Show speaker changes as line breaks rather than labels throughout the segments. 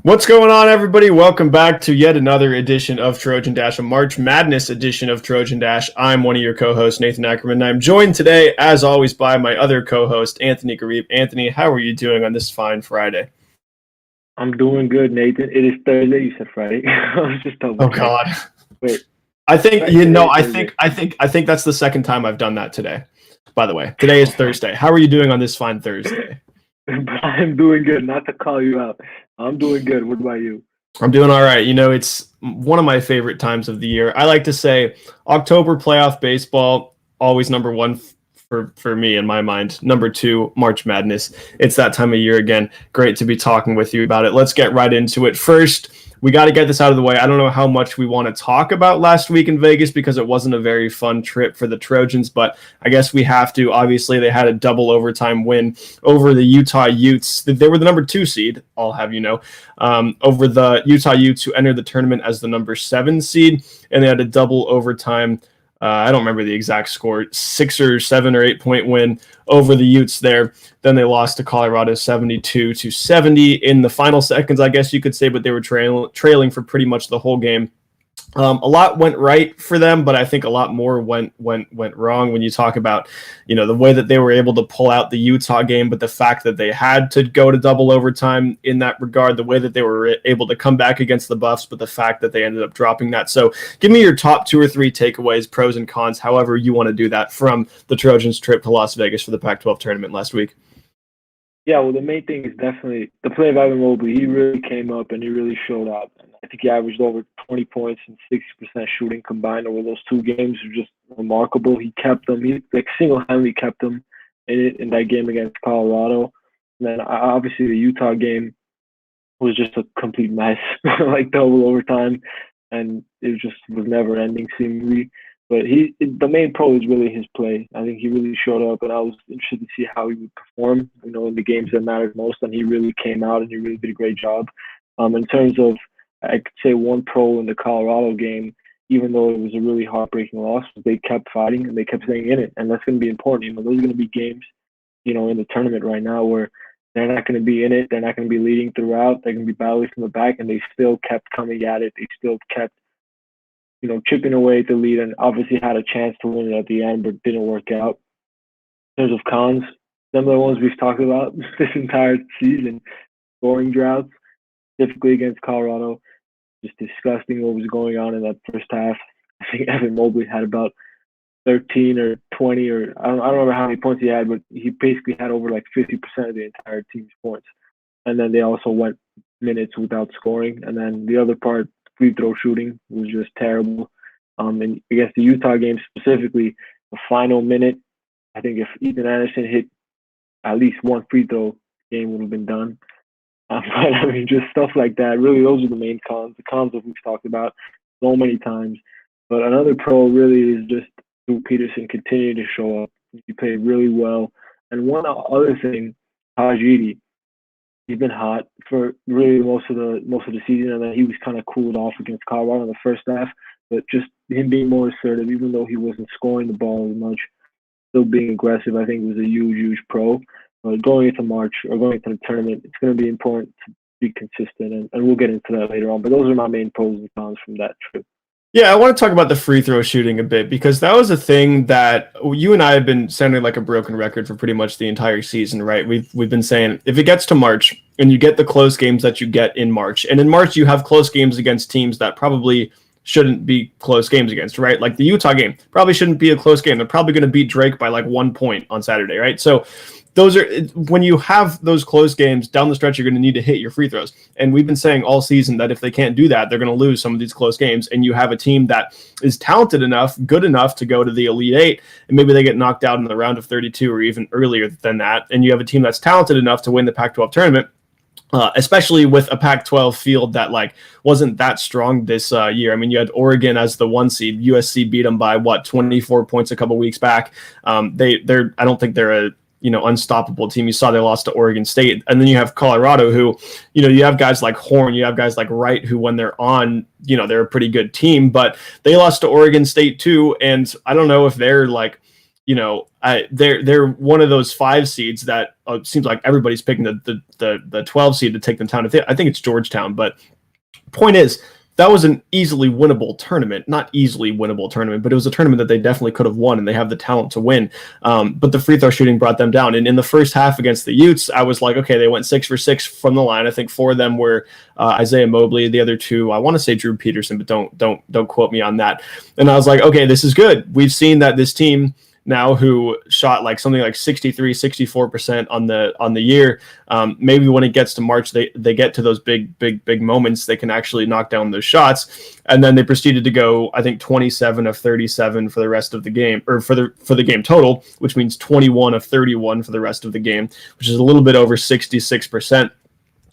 What's going on, everybody? Welcome back to yet another edition of Trojan Dash, a March Madness edition of Trojan Dash. I'm one of your co-hosts, Nathan Ackerman, and I'm joined today, as always, by my other co-host, Anthony Gharib. Anthony, how are you doing on this fine Friday?
I'm doing good, Nathan. It is Thursday. You said Friday. I was just double
Oh
check.
God.
Wait.
I think I think that's the second time I've done that today. By the way, today is Thursday. How are you doing on this fine Thursday?
I'm doing good. Not to call you out. I'm doing good. What about you?
I'm doing all right. You know, it's one of my favorite times of the year. I like to say October playoff baseball, always number one for me in my mind. Number two, March Madness. It's that time of year again. Great to be talking with you about it. Let's get right into it. First, we got to get this out of the way. I don't know how much we want to talk about last week in Vegas because it wasn't a very fun trip for the Trojans, but I guess we have to. Obviously, they had a double overtime win over the Utah Utes. They were the number 2 seed, I'll have you know, over the Utah Utes, who entered the tournament as the number 7 seed, and they had a double overtime. I don't remember the exact score, 6 or 7 or 8 point win over the Utes there. Then they lost to Colorado 72-70 in the final seconds, I guess you could say, but they were trailing for pretty much the whole game. A lot went right for them, but I think a lot more went wrong when you talk about, you know, the way that they were able to pull out the Utah game, but the fact that they had to go to double overtime in that regard, the way that they were able to come back against the Buffs, but the fact that they ended up dropping that. So give me your top 2 or 3 takeaways, pros and cons, however you want to do that, from the Trojans' trip to Las Vegas for the Pac-12 tournament last week.
Yeah, well, the main thing is definitely the play of Evan Mobley. He really came up and he really showed up. And I think he averaged over 20 points and 60% shooting combined over those 2 games. It was just remarkable. He kept them. He single-handedly kept them in that game against Colorado. And then obviously the Utah game was just a complete mess, like double overtime, and it was never ending seemingly. But the main pro is really his play. I think he really showed up, and I was interested to see how he would perform, you know, in the games that mattered most. And he really came out, and he really did a great job. In terms of, I could say one pro in the Colorado game, even though it was a really heartbreaking loss, they kept fighting and they kept staying in it, and that's going to be important. You know, those are going to be games, you know, in the tournament right now where they're not going to be in it, they're not going to be leading throughout, they're going to be battling from the back, and they still kept coming at it. They still kept, you know, chipping away at the lead, and obviously had a chance to win it at the end, but didn't work out. In terms of cons, some of the ones we've talked about this entire season, scoring droughts, specifically against Colorado, just disgusting what was going on in that first half. I think Evan Mobley had about 13 or 20, or I don't remember how many points he had, but he basically had over like 50% of the entire team's points. And then they also went minutes without scoring. And then the other part, free throw shooting, was just terrible. And against the Utah game specifically, the final minute, I think if Ethan Anderson hit at least one free throw, the game would have been done. But I mean, just stuff like that. Really, those are the main cons. The cons that we've talked about so many times. But another pro really is just Luke Peterson continued to show up. He played really well. And one other thing, Hajidi, he's been hot for really most of the season, and then he was kind of cooled off against Colorado in the first half. But just him being more assertive, even though he wasn't scoring the ball as much, still being aggressive, I think was a huge pro. Going into March or going into the tournament, it's going to be important to be consistent, and we'll get into that later on. But those are my main pros and cons from that trip.
Yeah, I want to talk about the free throw shooting a bit because that was a thing that you and I have been sounding like a broken record for pretty much the entire season, right? We've been saying if it gets to March and you get the close games that you get in March, and in March you have close games against teams that probably shouldn't be close games against, right? Like the Utah game probably shouldn't be a close game. They're probably going to beat Drake by like 1 point on Saturday, right? So those are, when you have those close games down the stretch, you're going to need to hit your free throws. And we've been saying all season that if they can't do that, they're going to lose some of these close games. And you have a team that is talented enough, good enough to go to the Elite Eight, and maybe they get knocked out in the round of 32 or even earlier than that. And you have a team that's talented enough to win the Pac-12 tournament. Especially with a Pac-12 field that like wasn't that strong this year. I mean, you had Oregon as the 1 seed. USC beat them by 24 points a couple weeks back. I don't think they're a unstoppable team. You saw they lost to Oregon State, and then you have Colorado, who you have guys like Horn, you have guys like Wright, who when they're on, they're a pretty good team, but they lost to Oregon State too. And I don't know if they're like they're one of those 5 seeds that seems like everybody's picking the 12 seed to take them down. I think it's Georgetown, but point is, that was an easily winnable tournament. Not easily winnable tournament, but it was a tournament that they definitely could have won, and they have the talent to win. But the free throw shooting brought them down. And in the first half against the Utes, I was like, okay, they went 6 for 6 from the line. I think 4 of them were Isaiah Mobley. The other 2, I want to say Drew Peterson, but don't quote me on that. And I was like, okay, this is good. We've seen that this team now who shot like something like 63-64% on the year, maybe when it gets to March they get to those big moments, they can actually knock down those shots. And then they proceeded to go, I think, 27 of 37 for the rest of the game, or for the game total, which means 21 of 31 for the rest of the game, which is a little bit over 66%.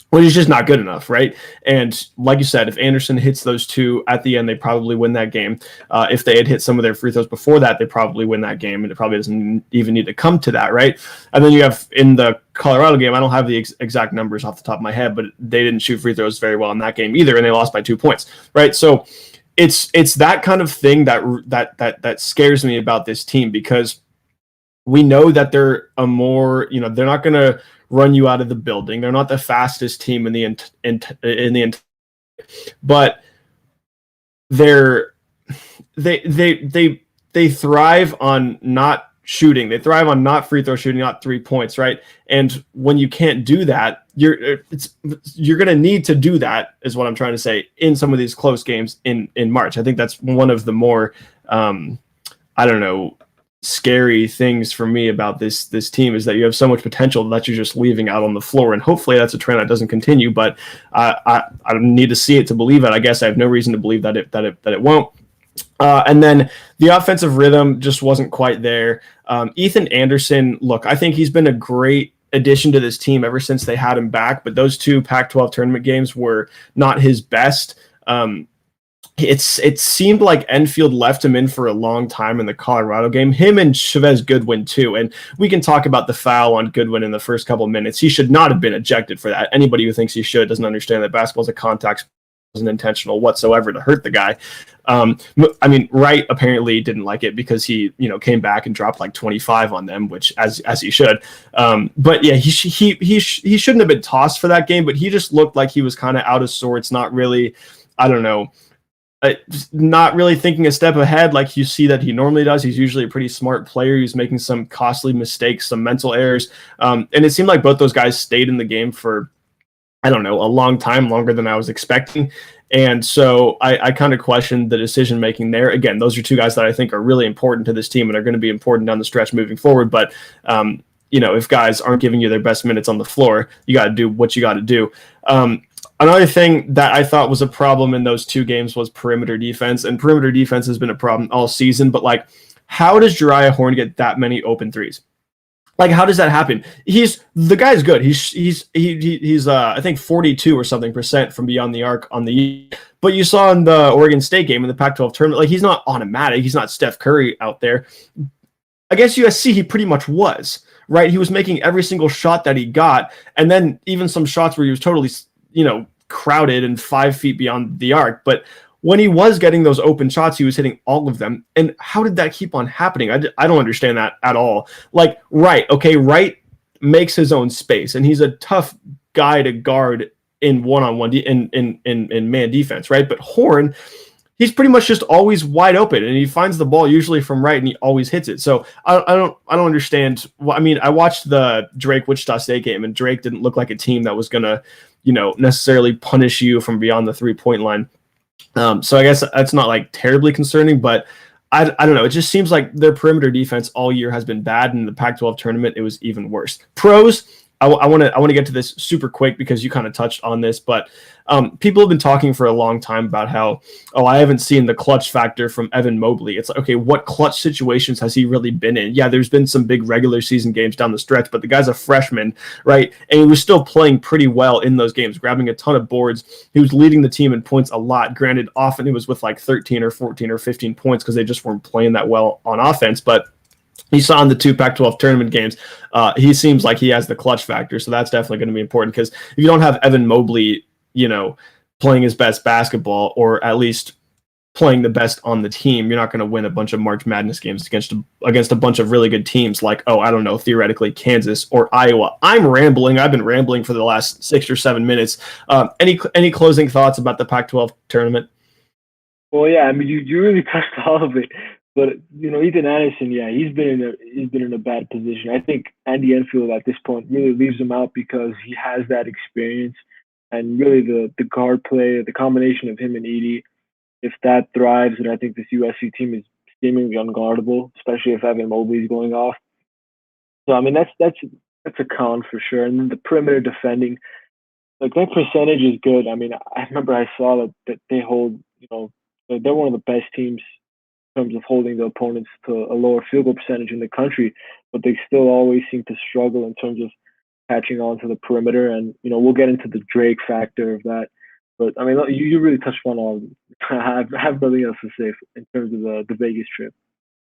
Which is just not good enough, right? And like you said, if Anderson hits those 2 at the end, they probably win that game. If they had hit some of their free throws before that, they probably win that game, and it probably doesn't even need to come to that, right? And then you have in the Colorado game, I don't have the exact numbers off the top of my head, but they didn't shoot free throws very well in that game either, and they lost by 2 points, right? So it's that kind of thing that scares me about this team, because we know that they're a more, they're not going to run you out of the building. They're not the fastest team in the but they thrive on not shooting. They thrive on not free throw shooting, not 3 points, right? And when you can't do that, you're going to need to do that, is what I'm trying to say, in some of these close games in March. I think that's one of the more scary things for me about this team, is that you have so much potential that you're just leaving out on the floor, and hopefully that's a trend that doesn't continue. But I don't need to see it to believe it. I guess I have no reason to believe that it won't. And then the offensive rhythm just wasn't quite there. Ethan Anderson, look, I think he's been a great addition to this team ever since they had him back, but those 2 Pac-12 tournament games were not his best. It seemed like Enfield left him in for a long time in the Colorado game. Him and Chavez Goodwin too. And we can talk about the foul on Goodwin in the first couple of minutes. He should not have been ejected for that. Anybody who thinks he should doesn't understand that basketball is a contact sport. Wasn't intentional whatsoever to hurt the guy. Wright apparently didn't like it because he, came back and dropped like 25 on them, which as he should. But yeah, he shouldn't have been tossed for that game. But he just looked like he was kind of out of sorts. Not really. Not really thinking a step ahead like you see that he normally does. He's usually a pretty smart player. He's making some costly mistakes, some mental errors. And it seemed like both those guys stayed in the game for, a long time, longer than I was expecting. And so I kind of questioned the decision-making there. Again, those are 2 guys that I think are really important to this team and are going to be important down the stretch moving forward. But, if guys aren't giving you their best minutes on the floor, you got to do what you got to do. Another thing that I thought was a problem in those 2 games was perimeter defense, and perimeter defense has been a problem all season. But how does Jariah Horn get that many open threes? How does that happen? The guy's good. He's I think 42 or something % from beyond the arc on the year. But you saw in the Oregon State game in the Pac-12 tournament, he's not automatic. He's not Steph Curry out there. Against USC, he pretty much was, right? He was making every single shot that he got, and then even some shots where he was totally, crowded and 5 feet beyond the arc. But when he was getting those open shots, he was hitting all of them. And how did that keep on happening? I don't understand that at all. Wright makes his own space, and he's a tough guy to guard in one-on-one in man defense, right? But Horn, he's pretty much just always wide open, and he finds the ball usually from right, and he always hits it. So I don't understand. I watched the Drake Wichita State game, and Drake didn't look like a team that was gonna, necessarily punish you from beyond the 3-point line. So I guess that's not terribly concerning, but I don't know. It just seems like their perimeter defense all year has been bad. In the Pac-12 tournament, it was even worse. Pros, I want to get to this super quick because you kind of touched on this, but people have been talking for a long time about how, I haven't seen the clutch factor from Evan Mobley. It's like, okay, what clutch situations has he really been in? Yeah, there's been some big regular season games down the stretch, but the guy's a freshman, right? And he was still playing pretty well in those games, grabbing a ton of boards. He was leading the team in points a lot. Granted, often it was with 13 or 14 or 15 points because they just weren't playing that well on offense, but you saw in the 2 Pac-12 tournament games, he seems like he has the clutch factor, so that's definitely going to be important because if you don't have Evan Mobley, playing his best basketball, or at least playing the best on the team. You're not going to win a bunch of March Madness games against a bunch of really good teams like, oh, I don't know, theoretically Kansas or Iowa. I'm rambling. I've been rambling for the last 6 or 7 minutes. Any closing thoughts about the Pac-12 tournament?
Well, yeah, I mean, you really touched all of it. But Ethan Anderson, yeah, he's been in a bad position. I think Andy Enfield at this point really leaves him out because he has that experience, and really the guard play, the combination of him and Edey, if that thrives, then I think this USC team is seemingly unguardable, especially if Evan Mobley's going off. So I mean, that's a con for sure. And then the perimeter defending, like that percentage is good. I mean, I remember I saw that they hold, they're one of the best teams in terms of holding the opponents to a lower field goal percentage in the country, but they still always seem to struggle in terms of catching on to the perimeter. And we'll get into the Drake factor of that. But I mean, you really touched on all of them. I have nothing else to say in terms of the Vegas trip.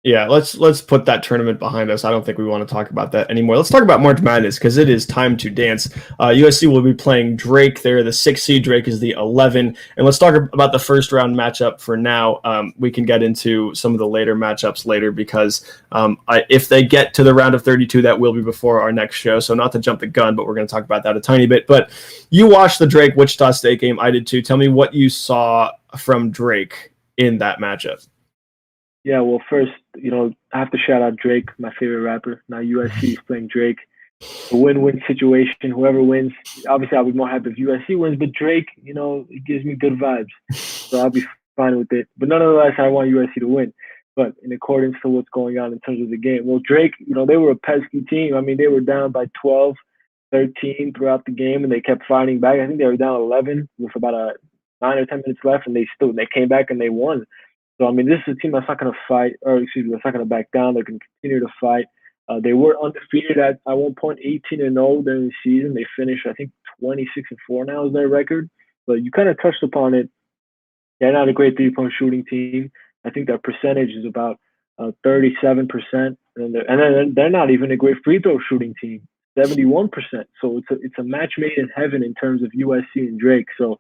Yeah, let's put that tournament behind us. I don't think we want to talk about that anymore. Let's talk about March Madness because it is time to dance. USC will be playing Drake. They're the 6 seed. Drake is the 11. And let's talk about the first round matchup for now. We can get into some of the later matchups later because if they get to the round of 32, that will be before our next show. So not to jump the gun, but we're going to talk about that a tiny bit. But you watched the Drake Wichita State game. I did too. Tell me what you saw from Drake in that matchup.
Yeah, well, first, I have to shout out Drake, my favorite rapper. Now USC is playing Drake. A win-win situation. Whoever wins, obviously I'll be more happy if USC wins, but Drake, it gives me good vibes. So I'll be fine with it. But nonetheless, I want USC to win. But in accordance to what's going on in terms of the game, well, Drake, they were a pesky team. I mean, they were down by 12, 13 throughout the game, and they kept fighting back. I think they were down 11 with about 9 or 10 minutes left, and they came back and they won. So, I mean, this is a team that's not going to fight, that's not going to back down. They're going to continue to fight. They were undefeated at one point, 18-0 during the season. They finished, I think, 26-4 now is their record. But you kind of touched upon it. They're not a great three-point shooting team. I think their percentage is about 37%. And then they're not even a great free throw shooting team, 71%. So it's a match made in heaven in terms of USC and Drake. So,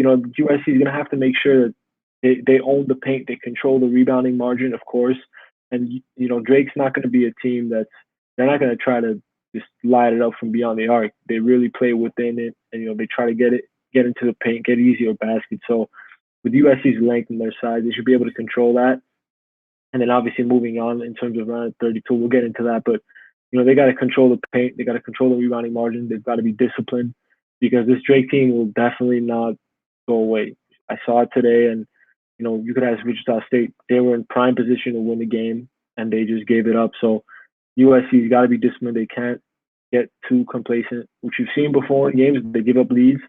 USC is going to have to make sure that they own the paint. They control the rebounding margin, of course. And, Drake's not going to be a team they're not going to try to just light it up from beyond the arc. They really play within it. And, they try to get into the paint, get easier baskets. So with USC's length and their size, they should be able to control that. And then obviously moving on in terms of round 32, we'll get into that. But, they got to control the paint. They got to control the rebounding margin. They've got to be disciplined because this Drake team will definitely not go away. I saw it today, and you could ask Wichita State. They were in prime position to win the game, and they just gave it up. So USC's got to be disciplined. They can't get too complacent, which you've seen before in games. They give up leads,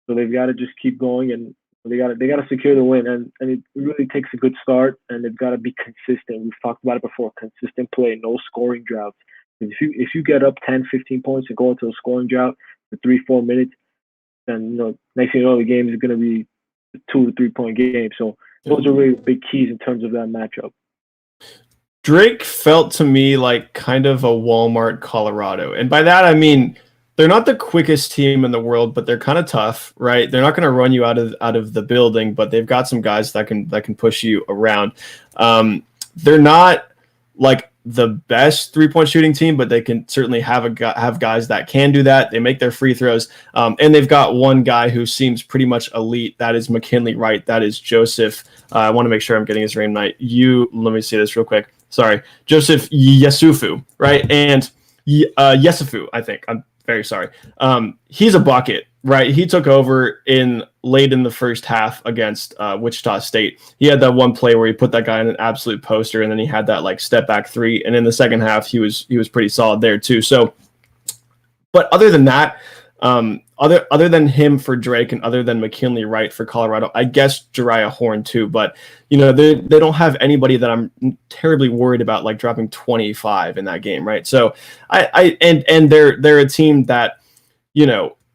so they've got to just keep going, and they got to secure the win. And it really takes a good start, and they've got to be consistent. We've talked about it before. Consistent play, no scoring droughts. If you get up 10, 15 points and go into a scoring drought for 3-4 minutes, then next thing you know, the game is going to be a 2 or 3 point game. So those are really big keys in terms of that matchup.
Drake felt to me like kind of a Walmart Colorado. And by that, I mean, they're not the quickest team in the world, but they're kind of tough, right? They're not going to run you out of the building, but they've got some guys that can push you around. They're not like the best 3-point shooting team, but they can certainly have guys that can do that. They make their free throws. And they've got one guy who seems pretty much elite. That is McKinley Wright. That is Joseph. I want to make sure I'm getting his name right. Let me see this real quick. Sorry. Joseph Yesufu, right? And Yesufu, I think. I'm very sorry. He's a bucket, right? He took over late in the first half against Wichita State. He had that one play where he put that guy in an absolute poster, and then he had that like step back three. And in the second half, he was pretty solid there too. So, but other than that, other than him for Drake and other than McKinley Wright for Colorado, I guess Jariah Horn too. But they don't have anybody that I'm terribly worried about like dropping 25 in that game, right? So and they're a team that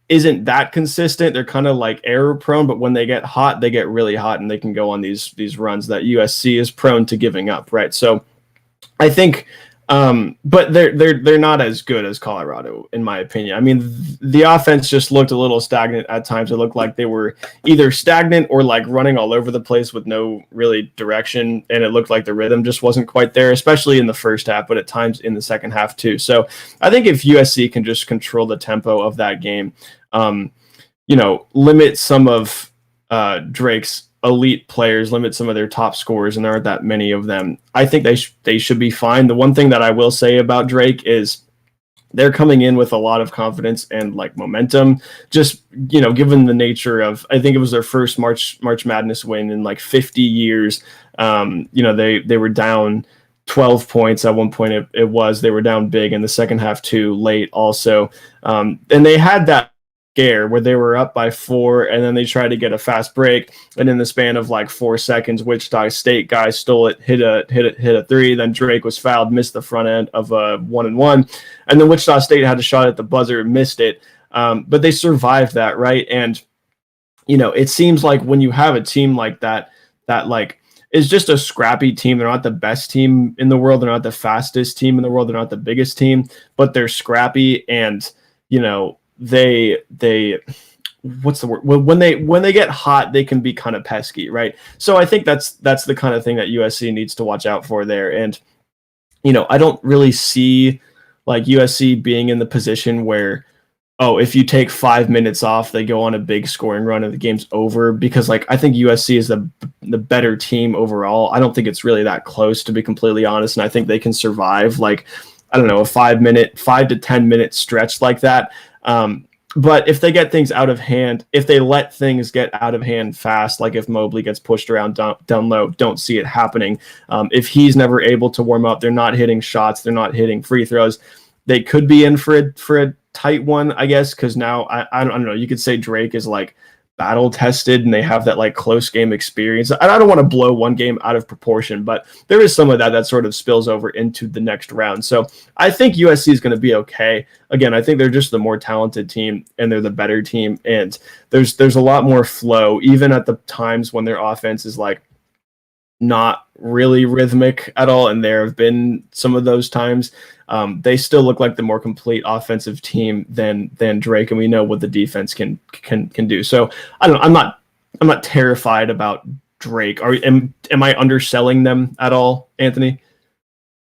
isn't that consistent. They're kind of like error prone, but when they get hot, they get really hot, and they can go on these runs that USC is prone to giving up, right? So I think But they're not as good as Colorado, in my opinion. I mean, the offense just looked a little stagnant at times. It looked like they were either stagnant or like running all over the place with no really direction, and it looked like the rhythm just wasn't quite there, especially in the first half, but at times in the second half too. So I think if USC can just control the tempo of that game, limit some of Drake's elite players, limit some of their top scorers, and there aren't that many of them, I think they should be fine. The one thing that I will say about Drake is they're coming in with a lot of confidence and like momentum, just given the nature of, I think it was their first March Madness win in like 50 years. They were down 12 points at one point. They were down big in the second half too, late also, and they had that scare where they were up by 4 and then they tried to get a fast break, and in the span of like 4 seconds Wichita State guy stole it, hit a three, then Drake was fouled, missed the front end of a 1-and-1, and then Wichita State had a shot at the buzzer, missed it, but they survived that, right? And it seems like when you have a team like that like is just a scrappy team, they're not the best team in the world, they're not the fastest team in the world, they're not the biggest team, but they're scrappy, and they what's the word, when they get hot they can be kind of pesky, right? So I think that's the kind of thing that USC needs to watch out for there. And I don't really see like USC being in the position where, oh, if you take 5 minutes off they go on a big scoring run and the game's over, because like I think USC is the better team overall. I don't think it's really that close, to be completely honest, and I think they can survive like, I don't know, a 5 to 10 minute stretch like that. But if they get things out of hand, if they let things get out of hand fast, like if Mobley gets pushed around down low, don't see it happening. If he's never able to warm up, they're not hitting shots, they're not hitting free throws, they could be in for a tight one, I guess, because now I don't know. You could say Drake is like battle tested and they have that like close game experience. I don't want to blow one game out of proportion, but there is some of that sort of spills over into the next round. So I think USC is going to be okay. Again, I think they're just the more talented team and they're the better team, and there's a lot more flow, even at the times when their offense is like not really rhythmic at all, and there have been some of those times. They still look like the more complete offensive team than Drake, and we know what the defense can do. So I don't know. I'm not terrified about Drake. Am I underselling them at all, Anthony?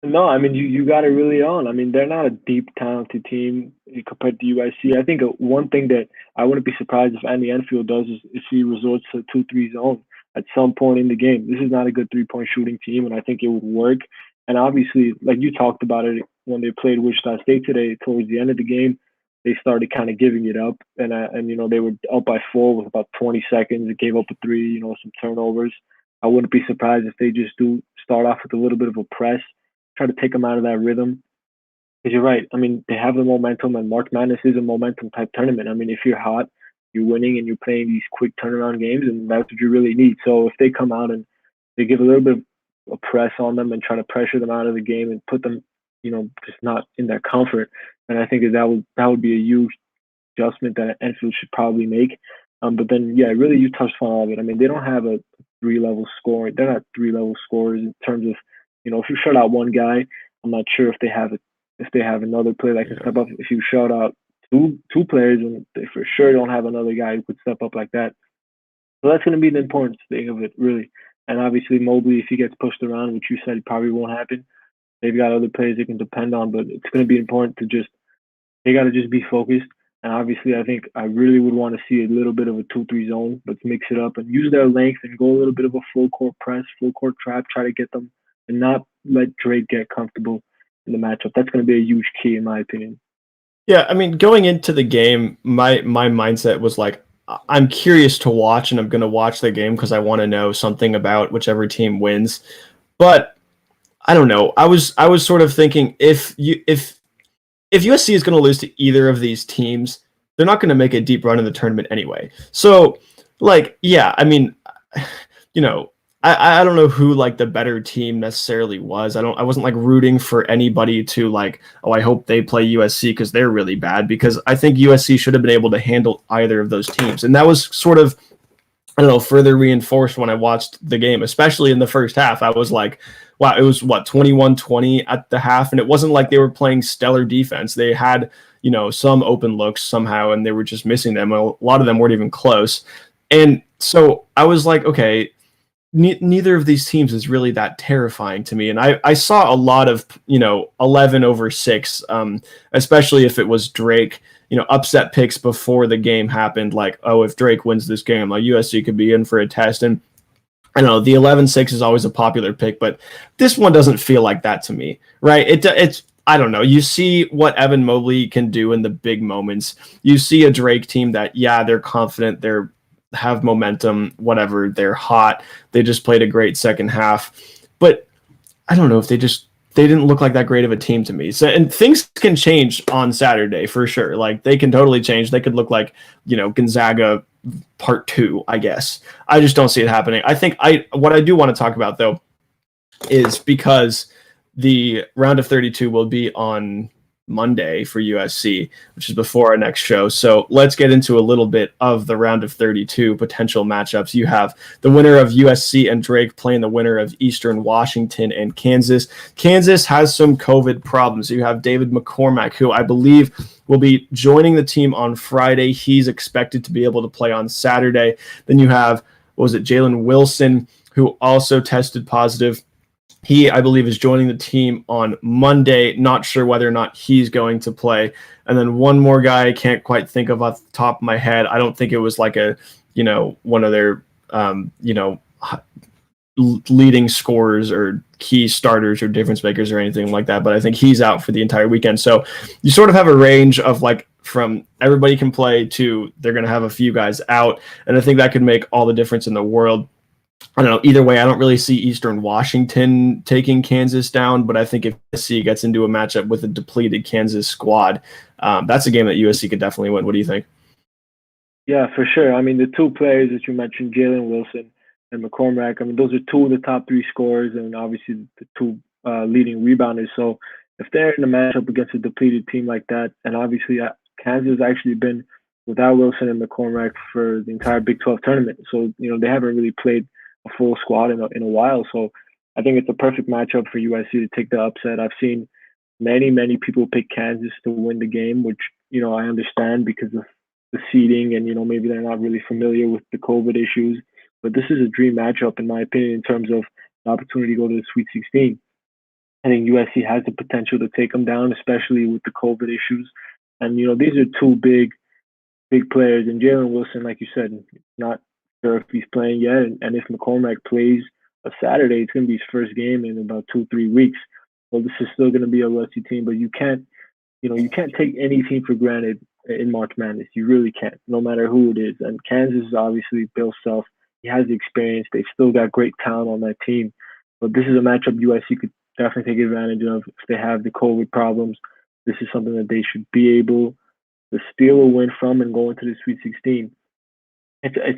No, I mean you got it really on. I mean, they're not a deep, talented team compared to USC. I think one thing that I wouldn't be surprised if Andy Enfield does is he resorts to 2-3 zone at some point in the game. This is not a good 3-point shooting team, and I think it would work. And obviously, like you talked about it when they played Wichita State today, towards the end of the game, they started kind of giving it up, and they were up by 4 with about 20 seconds. It gave up a 3, some turnovers. I wouldn't be surprised if they just do start off with a little bit of a press, try to take them out of that rhythm. Because you're right. I mean, they have the momentum, and March Madness is a momentum type tournament. I mean, if you're hot, you're winning, and you're playing these quick turnaround games, and that's what you really need. So if they come out and they give a little bit of a press on them and try to pressure them out of the game and put them, just not in their comfort, and I think that would be a huge adjustment that Enfield should probably make. But then, yeah, really, you touched on all of it. I mean, they don't have a 3-level scoring. They're not 3-level scorers in terms of, if you shut out one guy, I'm not sure if they have another player that can step up. If you shut out two players, and they for sure don't have another guy who could step up like that. So that's going to be the important thing of it, really. And obviously, Mobley, if he gets pushed around, which you said probably won't happen, they've got other players they can depend on. But it's going to be important they got to just be focused. And obviously, I think I really would want to see a little bit of a 2-3 zone. Let's mix it up and use their length and go a little bit of a full court press, full court trap, try to get them and not let Drake get comfortable in the matchup. That's going to be a huge key, in my opinion.
Yeah, I mean, going into the game, my mindset was like, I'm curious to watch, and I'm going to watch the game because I want to know something about whichever team wins. But I don't know. I was sort of thinking if USC is going to lose to either of these teams, they're not going to make a deep run in the tournament anyway. So, like, yeah, I mean, I don't know who like the better team necessarily was. I wasn't like rooting for anybody to like, oh, I hope they play USC because they're really bad, because I think USC should have been able to handle either of those teams. And that was sort of I don't know, further reinforced when I watched the game, especially in the first half. I was like, wow, it was 21-20 at the half. And it wasn't like they were playing stellar defense. They had, some open looks somehow, and they were just missing them. A lot of them weren't even close. And so I was like, okay, neither of these teams is really that terrifying to me. And I saw a lot of, 11-6, especially if it was Drake, upset picks before the game happened. Like, oh, if Drake wins this game, like USC could be in for a test. And I know the 11-6 is always a popular pick, but this one doesn't feel like that to me, right? It's I don't know. You see what Evan Mobley can do in the big moments. You see a Drake team that, yeah, they're confident, they're have momentum, whatever, they're hot. They just played a great second half. But I don't know if they didn't look like that great of a team to me. So, and things can change on Saturday for sure. Like they can totally change. They could look like, Gonzaga part 2, I guess. I just don't see it happening. I think what I do want to talk about though is because the round of 32 will be on Monday for USC, which is before our next show. So let's get into a little bit of the round of 32 potential matchups. You have the winner of USC and Drake playing the winner of Eastern Washington and Kansas. Kansas has some COVID problems. You have David McCormack, who I believe will be joining the team on Friday. He's expected to be able to play on Saturday. Then you have, Jalen Wilson, who also tested positive. He, I believe, is joining the team on Monday. Not sure whether or not he's going to play. And then one more guy I can't quite think of off the top of my head. I don't think it was like a, one of their, leading scorers or key starters or difference makers or anything like that. But I think he's out for the entire weekend. So you sort of have a range of like from everybody can play to they're going to have a few guys out. And I think that could make all the difference in the world. I don't know. Either way, I don't really see Eastern Washington taking Kansas down, but I think if USC gets into a matchup with a depleted Kansas squad, that's a game that USC could definitely win. What do you think?
Yeah, for sure. I mean, the two players that you mentioned, Jalen Wilson and McCormack, I mean, those are two of the top 3 scorers and obviously the 2 leading rebounders. So if they're in a matchup against a depleted team like that, and obviously Kansas has actually been without Wilson and McCormack for the entire Big 12 tournament. So, they haven't really played a full squad in a while. So I think it's a perfect matchup for USC to take the upset. I've seen many people pick Kansas to win the game, which, I understand because of the seeding and, maybe they're not really familiar with the COVID issues. But this is a dream matchup, in my opinion, in terms of the opportunity to go to the Sweet 16. I think USC has the potential to take them down, especially with the COVID issues. And, these are 2 big players. And Jalen Wilson, like you said, not sure if he's playing yet. And if McCormack plays a Saturday, it's going to be his first game in about 2-3 weeks. So this is still going to be a rusty team, but you can't take any team for granted in March Madness. You really can't, no matter who it is. And Kansas is obviously Bill Self. He has the experience. They've still got great talent on that team. But this is a matchup USC could definitely take advantage of if they have the COVID problems. This is something that they should be able to steal a win from and go into the Sweet 16.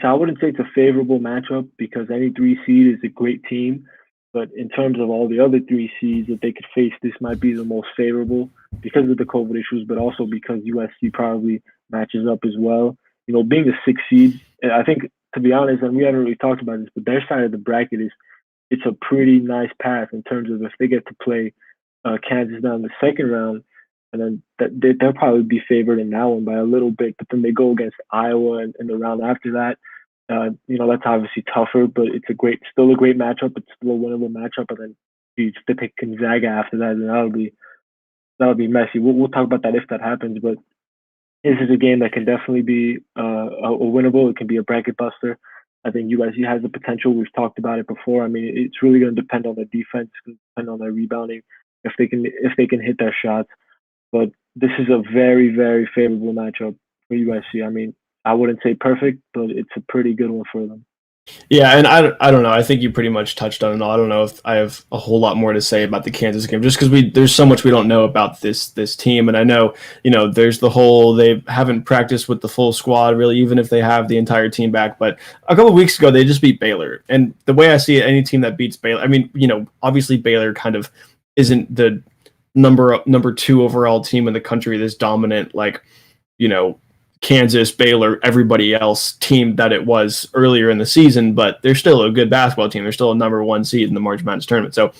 I wouldn't say it's a favorable matchup because any 3 seed is a great team, but in terms of all the other 3 seeds that they could face, this might be the most favorable because of the COVID issues, but also because USC probably matches up as well. Being a 6 seed, I think, to be honest, and we haven't really talked about this, but their side of the bracket it's a pretty nice path in terms of if they get to play Kansas down the second round, and then they'll probably be favored in that one by a little bit. But then they go against Iowa in the round after that. That's obviously tougher, but it's still a great matchup. It's still a winnable matchup. And then if they pick Gonzaga after that, then that'll be messy. We'll talk about that if that happens. But this is a game that can definitely be a winnable. It can be a bracket buster. I think USC has the potential. We've talked about it before. I mean, it's really going to depend on the defense, it's going to depend on their rebounding, if they can hit their shots. But this is a very, very favorable matchup for USC. I mean, I wouldn't say perfect, but it's a pretty good one for them.
Yeah, and I don't know. I think you pretty much touched on it all. I don't know if I have a whole lot more to say about the Kansas game, just because there's so much we don't know about this team. And I know, there's the whole they haven't practiced with the full squad really, even if they have the entire team back. But a couple of weeks ago, they just beat Baylor. And the way I see it, any team that beats Baylor, I mean, obviously Baylor kind of isn't the number 2 overall team in the country, this dominant, like, Kansas, Baylor, everybody else team that it was earlier in the season, but they're still a good basketball team. They're still a number one seed in the March Madness tournament. So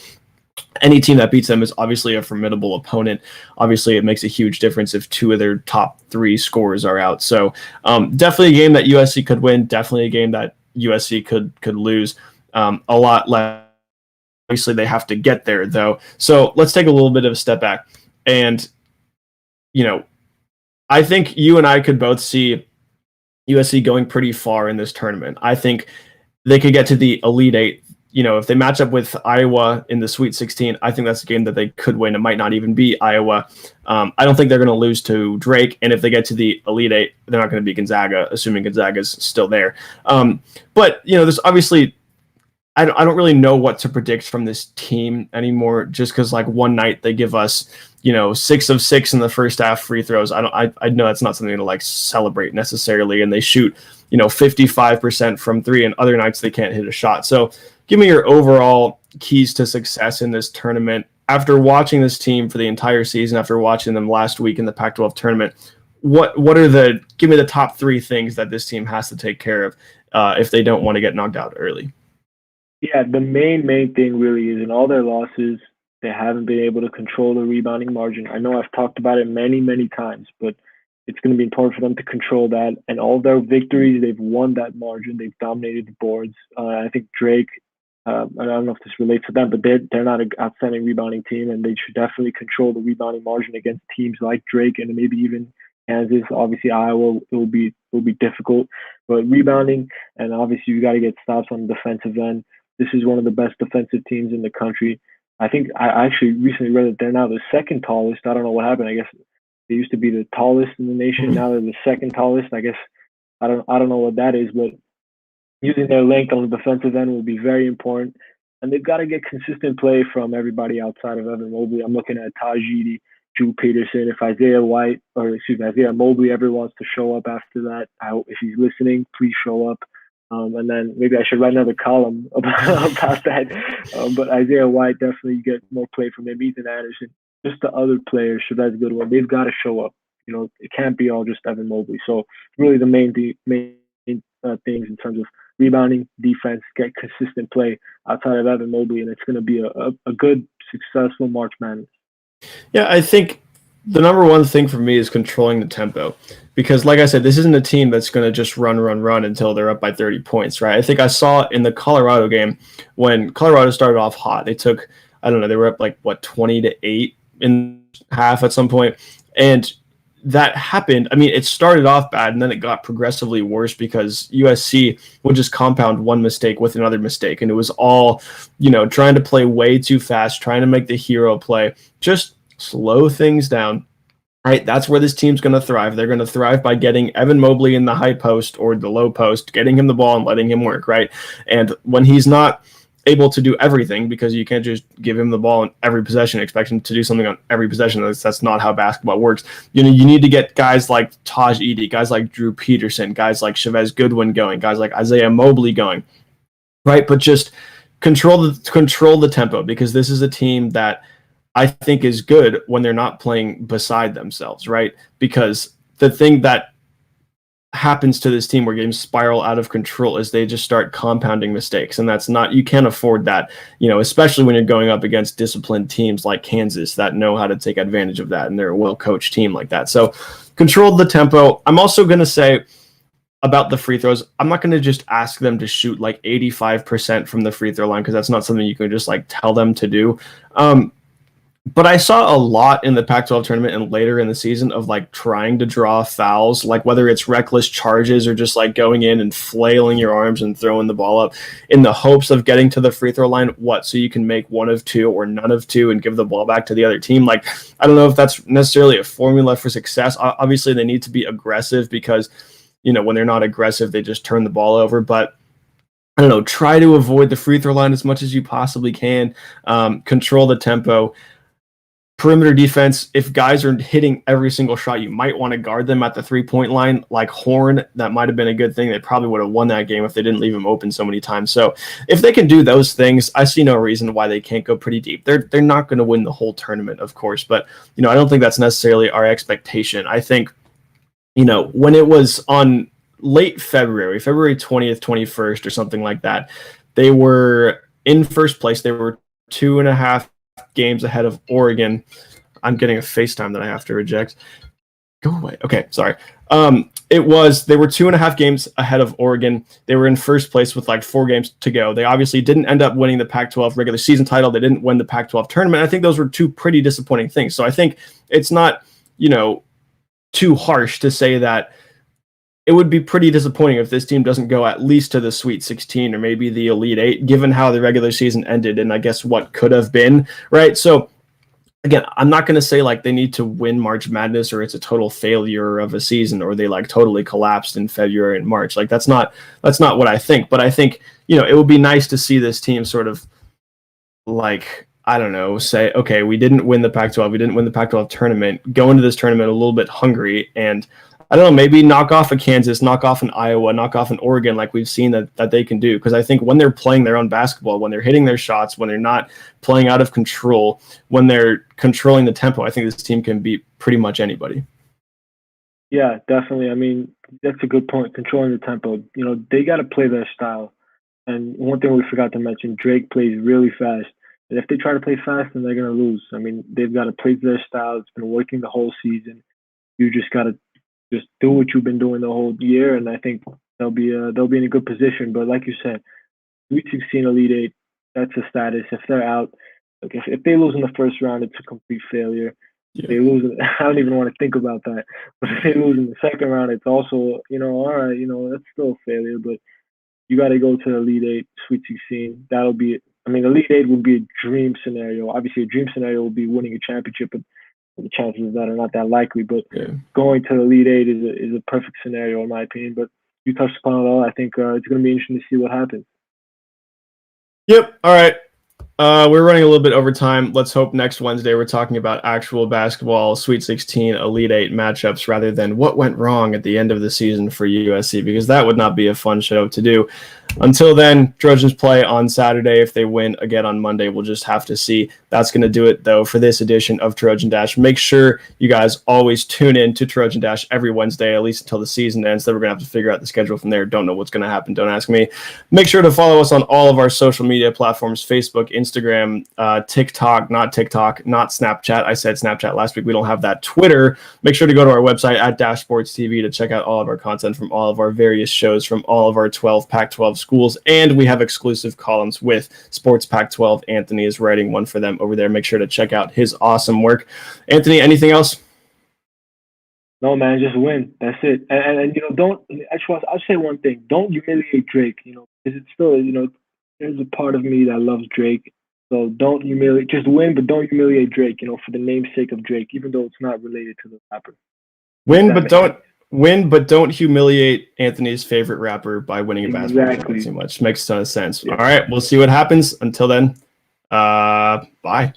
any team that beats them is obviously a formidable opponent. Obviously, it makes a huge difference if two of their top three scorers are out. So definitely a game that USC could win. Definitely a game that USC could lose. A lot less. Obviously, they have to get there, though. So let's take a little bit of a step back. And, I think you and I could both see USC going pretty far in this tournament. I think they could get to the Elite Eight. If they match up with Iowa in the Sweet 16, I think that's a game that they could win. It might not even be Iowa. I don't think they're going to lose to Drake. And if they get to the Elite Eight, they're not going to be Gonzaga, assuming Gonzaga's still there. But there's obviously, I don't really know what to predict from this team anymore, just because one night they give us 6 of 6 in the first half free throws. I know that's not something to celebrate necessarily, and they shoot 55% from three, and other nights they can't hit a shot. So give me your overall keys to success in this tournament. After watching this team for the entire season, after watching them last week in the Pac-12 tournament, give me the top 3 things that this team has to take care of if they don't want to get knocked out early?
Yeah, the main thing really is in all their losses, they haven't been able to control the rebounding margin. I know I've talked about it many, many times, but it's going to be important for them to control that. And all their victories, they've won that margin. They've dominated the boards. I think Drake, I don't know if this relates to them, but they're not an outstanding rebounding team, and they should definitely control the rebounding margin against teams like Drake and maybe even Kansas. Obviously, Iowa it will be difficult, but rebounding, and obviously you got to get stops on the defensive end. This is one of the best defensive teams in the country. I think I actually recently read that they're now the second tallest. I don't know what happened. I guess they used to be the tallest in the nation. Now they're the second tallest. I guess I don't know what that is, but using their length on the defensive end will be very important. And they've got to get consistent play from everybody outside of Evan Mobley. I'm looking at Taj Edey, Drew Peterson. If Isaiah Mobley ever wants to show up after that, if he's listening, please show up. And then maybe I should write another column about that. But Isaiah White, definitely get more play from him. Ethan Anderson, just the other players. So that's a good one. They've got to show up. It can't be all just Evan Mobley. So really the main things in terms of rebounding, defense, get consistent play outside of Evan Mobley, and it's going to be a good, successful March Madness.
Yeah, I think the number one thing for me is controlling the tempo, because like I said, this isn't a team that's going to just run until they're up by 30 points, right? I think I saw in the Colorado game when Colorado started off hot, they took, they were up 20-8 in half at some point. And that happened. I mean, it started off bad and then it got progressively worse because USC would just compound one mistake with another mistake. And it was all, trying to play way too fast, trying to make the hero play, just slow things down. Right, that's where this team's going to thrive. They're going to thrive by getting Evan Mobley in the high post or the low post, getting him the ball and letting him work, right? And when he's not able to do everything, because you can't just give him the ball in every possession, expect him to do something on every possession. That's not how basketball works. You need to get guys like Taj Edey, guys like Drew Peterson, guys like Chavez Goodwin going, guys like Isaiah Mobley going, right? But just control the tempo, because this is a team that I think is good when they're not playing beside themselves, right? Because the thing that happens to this team where games spiral out of control is they just start compounding mistakes. And you can't afford that, especially when you're going up against disciplined teams like Kansas that know how to take advantage of that. And they're a well-coached team like that. So control the tempo. I'm also going to say about the free throws, I'm not going to just ask them to shoot 85% from the free throw line, because that's not something you can just tell them to do. But I saw a lot in the Pac-12 tournament and later in the season of trying to draw fouls, whether it's reckless charges or just going in and flailing your arms and throwing the ball up in the hopes of getting to the free throw line. So you can make one of two or none of two and give the ball back to the other team. I don't know if that's necessarily a formula for success. Obviously, they need to be aggressive, because when they're not aggressive, they just turn the ball over. But I don't know, try to avoid the free throw line as much as you possibly can. Control the tempo. Perimeter defense, if guys are hitting every single shot, you might want to guard them at the three-point line. Like Horn, that might have been a good thing. They probably would have won that game if they didn't leave him open so many times. So if they can do those things, I see no reason why they can't go pretty deep. They're not going to win the whole tournament, of course, but I don't think that's necessarily our expectation. I think when it was on late February, February 20th, 21st, or something like that, they were in first place. They were 2.5 games ahead of Oregon. I'm getting a FaceTime that I have to reject. Go away. Okay, sorry. They were 2.5 games ahead of Oregon. They were in first place with like 4 games to go. They obviously didn't end up winning the Pac-12 regular season title. They didn't win the Pac-12 tournament. I think those were 2 pretty disappointing things. So I think it's not, too harsh to say that it would be pretty disappointing if this team doesn't go at least to the Sweet 16 or maybe the Elite 8, given how the regular season ended and I guess what could have been, right? So again, I'm not going to say like they need to win March Madness or it's a total failure of a season or they like totally collapsed in February and March. Like that's not what I think. But I think, it would be nice to see this team sort of like, I don't know, say, okay, we didn't win the Pac-12. We didn't win the Pac-12 tournament. Go into this tournament a little bit hungry and I don't know, maybe knock off a Kansas, knock off an Iowa, knock off an Oregon like we've seen that they can do. Because I think when they're playing their own basketball, when they're hitting their shots, when they're not playing out of control, when they're controlling the tempo, I think this team can beat pretty much anybody.
Yeah, definitely. I mean, that's a good point, controlling the tempo. They got to play their style. And one thing we forgot to mention, Drake plays really fast. And if they try to play fast, then they're going to lose. I mean, they've got to play their style. It's been working the whole season. You just got to just do what you've been doing the whole year, and I think they'll be in a good position. But like you said, Sweet 16, Elite 8, that's a status. If they're out, like if they lose in the first round, it's a complete failure.
Yeah.
If they lose, I don't even want to think about that. But if they lose in the second round, it's also, all right, that's still a failure. But you got to go to Elite 8, Sweet 16. That'll be it. I mean, Elite 8 would be a dream scenario. Obviously, a dream scenario would be winning a championship, but the chances of that are not that likely. But going to the Elite 8 is a perfect scenario, in my opinion. But you touched upon it all. I think it's going to be interesting to see what happens.
Yep. All right. We're running a little bit over time. Let's hope next Wednesday we're talking about actual basketball, Sweet 16, Elite 8 matchups rather than what went wrong at the end of the season for USC, because that would not be a fun show to do. Until then, Trojans play on Saturday. If they win again on Monday, we'll just have to see. That's going to do it, though, for this edition of Trojan Dash. Make sure you guys always tune in to Trojan Dash every Wednesday, at least until the season ends. Then we're going to have to figure out the schedule from there. Don't know what's going to happen. Don't ask me. Make sure to follow us on all of our social media platforms, Facebook, Instagram, TikTok, not Snapchat. I said Snapchat last week. We don't have that. Twitter. Make sure to go to our website at Dash Sports TV to check out all of our content from all of our various shows from all of our 12 Pac-12 schools, and we have exclusive columns with Sports Pac-12. Anthony is writing one for them over there. Make sure to check out his awesome work. Anthony, anything else?
No, man, just win. That's it. And don't actually. I'll say one thing. Don't humiliate Drake. Because it's still there's a part of me that loves Drake. So don't humiliate. Just win, but don't humiliate Drake. For the namesake of Drake, even though it's not related to the rapper.
Win, but don't humiliate Anthony's favorite rapper by winning a basketball game too much. Makes a ton of sense. Yeah. All right, we'll see what happens. Until then, bye.